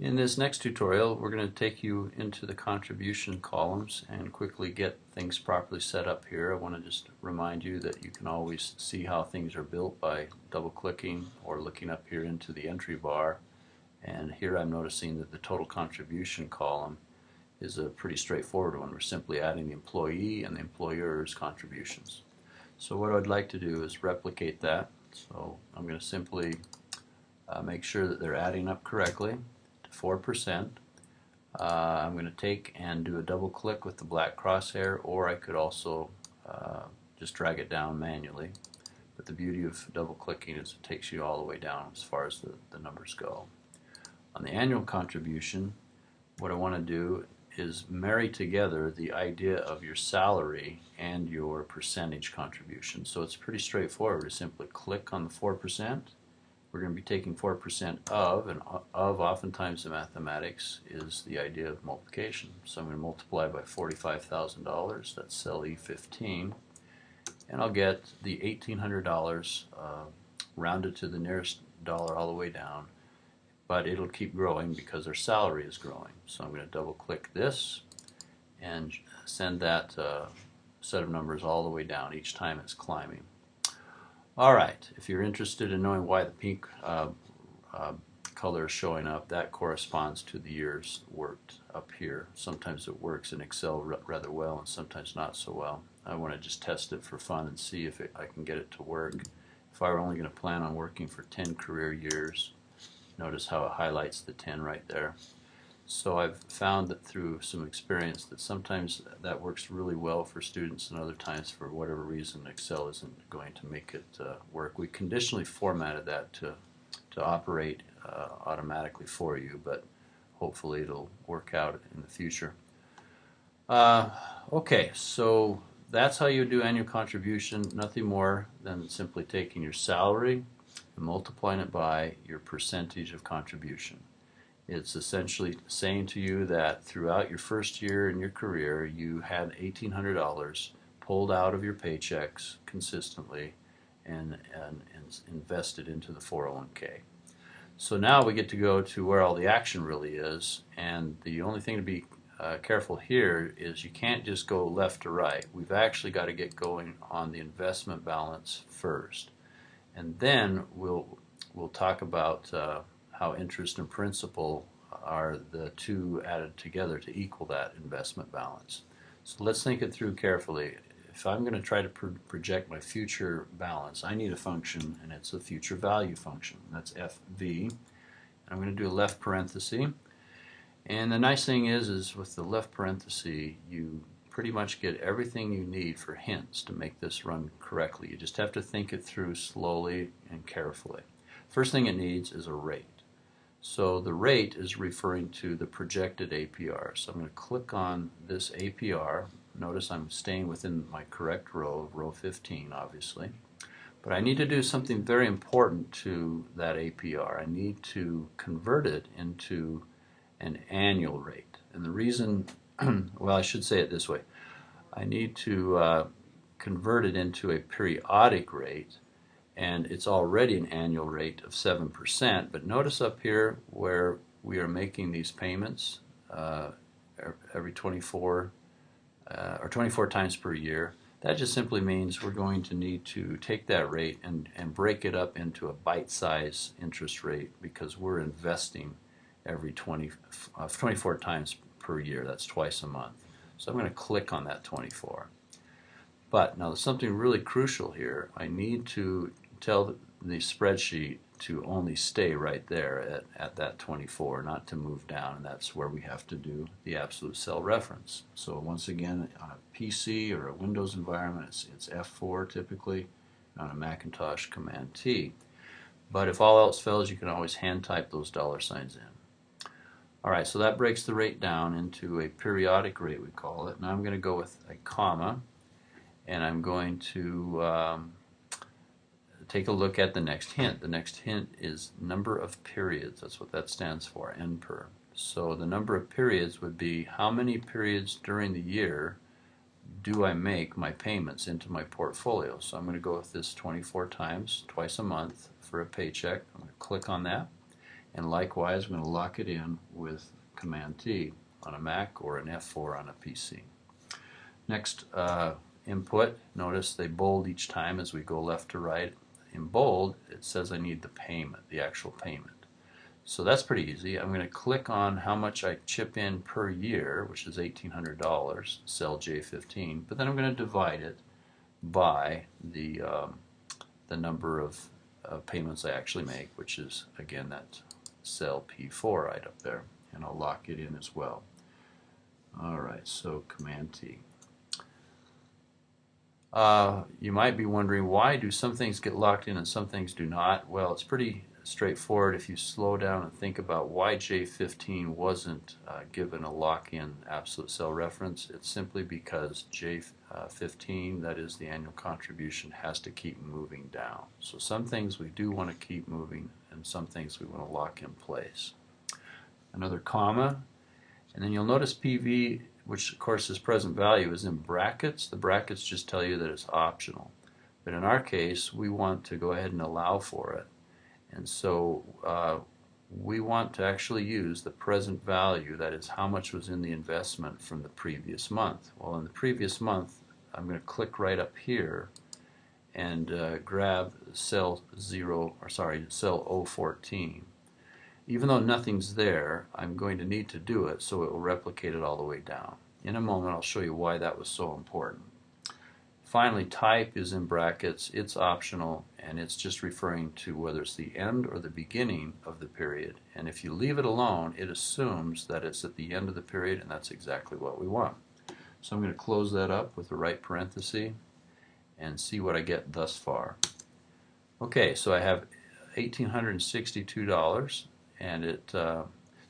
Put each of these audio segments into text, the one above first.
In this next tutorial, we're going to take you into the contribution columns and quickly get things properly set up here. I want to just remind you that you can always see how things are built by double-clicking or looking up here into the entry bar. And here I'm noticing that the total contribution column is a pretty straightforward one. We're simply adding the employee and the employer's contributions. So what I'd like to do is replicate that. So I'm going to simply make sure that they're adding up correctly. 4%. I'm going to take and do a double click with the black crosshair, or I could also just drag it down manually. But the beauty of double clicking is it takes you all the way down as far as the numbers go. On the annual contribution, what I want to do is marry together the idea of your salary and your percentage contribution. So it's pretty straightforward to simply click on the 4%. We're going to be taking 4% of, and of oftentimes in mathematics is the idea of multiplication. So I'm going to multiply by $45,000, that's cell E15, and I'll get the $1,800 rounded to the nearest dollar all the way down, but it'll keep growing because their salary is growing. So I'm going to double click this and send that set of numbers all the way down each time it's climbing. Alright, if you're interested in knowing why the pink color is showing up, that corresponds to the years worked up here. Sometimes it works in Excel rather well and sometimes not so well. I want to just test it for fun and see if I can get it to work. If I were only going to plan on working for 10 career years, notice how it highlights the 10 right there. So I've found that through some experience that sometimes that works really well for students, and other times for whatever reason Excel isn't going to make it work. We conditionally formatted that to operate automatically for you, but hopefully it'll work out in the future. Okay, so that's how you do annual contribution. Nothing more than simply taking your salary and multiplying it by your percentage of contribution. It's essentially saying to you that throughout your first year in your career you had $1,800 pulled out of your paychecks consistently and invested into the 401k. So now we get to go to where all the action really is, and the only thing to be careful here is you can't just go left to right. We've actually got to get going on the investment balance first, and then we'll talk about how interest and principal are the two added together to equal that investment balance. So let's think it through carefully. If I'm going to try to project my future balance, I need a function, and it's a future value function. That's FV. And I'm going to do a left parenthesis. And the nice thing is with the left parenthesis, you pretty much get everything you need for hints to make this run correctly. You just have to think it through slowly and carefully. First thing it needs is a rate. So the rate is referring to the projected APR. So I'm going to click on this APR. Notice I'm staying within my correct row, row 15 obviously. But I need to do something very important to that APR. I need to convert it into an annual rate. And the reason, well, I should say it this way. I need to convert it into a periodic rate, and it's already an annual rate of 7%, but notice up here where we are making these payments every 24 times per year. That just simply means we're going to need to take that rate and break it up into a bite-size interest rate, because we're investing every 24 times per year. That's twice a month. So I'm going to click on that 24. But now there's something really crucial here. I need to tell the spreadsheet to only stay right there at that 24, not to move down, and that's where we have to do the absolute cell reference. So once again, on a PC or a Windows environment, it's F4 typically. On a Macintosh, Command T. But if all else fails, you can always hand type those dollar signs in. Alright, so that breaks the rate down into a periodic rate, we call it. Now I'm going to go with a comma, and I'm going to take a look at the next hint. The next hint is number of periods. That's what that stands for, NPER. So the number of periods would be how many periods during the year do I make my payments into my portfolio. So I'm going to go with this 24 times, twice a month for a paycheck. I'm going to click on that. And likewise, I'm going to lock it in with Command T on a Mac or an F4 on a PC. Next input, notice they bold each time as we go left to right. In bold, it says I need the payment, the actual payment. So that's pretty easy. I'm going to click on how much I chip in per year, which is $1,800, cell J15, but then I'm going to divide it by the number of payments I actually make, which is, again, that cell P4 right up there, and I'll lock it in as well. Alright, so Command T. You might be wondering, why do some things get locked in and some things do not? Well, it's pretty straightforward if you slow down and think about why J15 wasn't given a lock-in absolute cell reference. It's simply because J15, that is the annual contribution, has to keep moving down. So some things we do want to keep moving and some things we want to lock in place. Another comma, and then you'll notice PV, which of course is present value, is in brackets. The brackets just tell you that it's optional. But in our case, we want to go ahead and allow for it. And so we want to actually use the present value, that is how much was in the investment from the previous month. Well, in the previous month, I'm going to click right up here and grab cell 014. Even though nothing's there, I'm going to need to do it so it will replicate it all the way down. In a moment, I'll show you why that was so important. Finally, type is in brackets. It's optional, and it's just referring to whether it's the end or the beginning of the period. And if you leave it alone, it assumes that it's at the end of the period, and that's exactly what we want. So I'm going to close that up with the right parenthesis and see what I get thus far. Okay, so I have $1,862, and it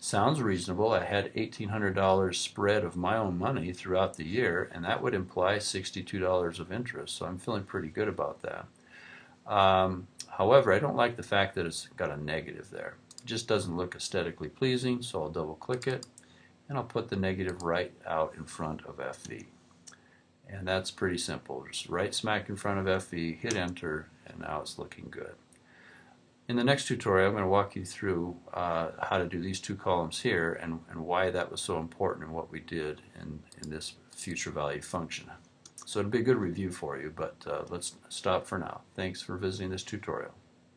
sounds reasonable. I had $1,800 spread of my own money throughout the year, and that would imply $62 of interest, so I'm feeling pretty good about that. However, I don't like the fact that it's got a negative there. It just doesn't look aesthetically pleasing, so I'll double click it, and I'll put the negative right out in front of FV. And that's pretty simple. Just right smack in front of FV, hit enter, and now it's looking good. In the next tutorial, I'm going to walk you through how to do these two columns here and why that was so important in what we did in this future value function. So it'll be a good review for you, but let's stop for now. Thanks for visiting this tutorial.